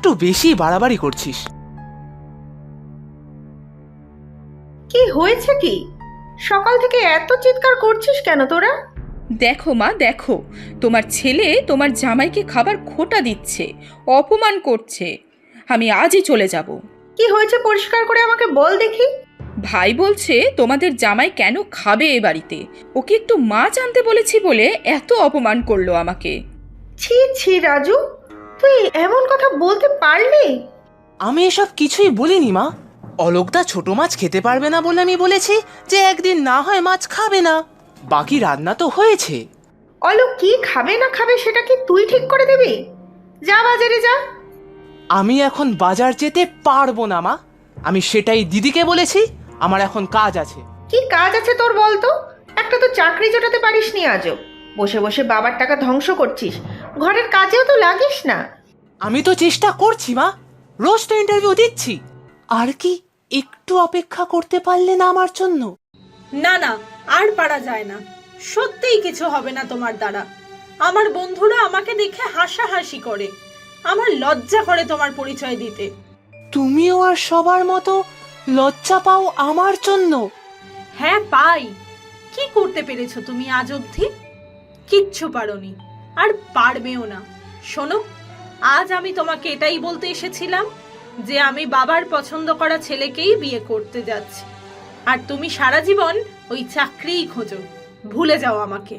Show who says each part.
Speaker 1: একটু বেশি বাড়াবাড়ি করছিস।
Speaker 2: কি হয়েছে কি? সকাল থেকে এত চিৎকার করছিস কেন তোরা?
Speaker 3: দেখো মা, দেখো, তোমার ছেলে তোমার জামাইকে খাবার খোঁটা দিচ্ছে, অপমান করছে। আমি আজই চলে যাব।
Speaker 2: কি হয়েছে পরিষ্কার করে আমাকে বল দেখি।
Speaker 3: ভাই বলছে তোমাদের জামাই কেন খাবে এ বাড়িতে, ওকে একটু মাছ আনতে বলেছি বলে এত অপমান করলো আমাকে।
Speaker 2: ছি ছি রাজু, তুই এমন কথা বলতে পারলি?
Speaker 1: আমি এসব কিছুই বলিনি মা। অলোকদা ছোট মাছ খেতে পারবে না বলে আমি বলেছি যে একদিন না হয় মাছ খাবে না। বাকি রান্না তো হয়েছে।
Speaker 2: অলোক কি খাবে না খাবে সেটা কি তুই ঠিক করে দিবি? যা বাজারে যা।
Speaker 1: আমি এখন বাজার যেতে পারবো না মা। আমি সেটাই দিদিকে বলেছি। আমার এখন কাজ আছে।
Speaker 2: কি কাজ আছে তোর বলতো? একটা তো চাকরি জোটাতে পারিসনি আজও। বসে বসে বাবার টাকা ধ্বংস করছিস, ঘরের কাজেও তো লাগিস না।
Speaker 1: আমি তো চেষ্টা করছি মা, রোজ তো ইন্টারভিউ দিচ্ছি। আর কি একটু অপেক্ষা করতে পারলে না আমার জন্য?
Speaker 4: না না, আর পারা যায় না। সত্যিই কিছু হবে না তোমার দ্বারা। আমার বন্ধুরা আমাকে দেখে হাসাহাসি করে। আমার লজ্জা করে তোমার পরিচয় দিতে।
Speaker 1: তুমিও আর সবার মতো লজ্জা পাও আমার জন্য?
Speaker 4: হ্যাঁ পাই। কি করতে পেরেছো তুমি আজ অবধি? কিচ্ছু পারোনি, আর পারবেও না। শোনো, আজ আমি তোমাকে এটাই বলতে এসেছিলাম যে আমি বাবার পছন্দ করা ছেলেকেই বিয়ে করতে যাচ্ছি। আর তুমি সারা জীবন ওই চাকরিই খোঁজো, ভুলে যাও আমাকে।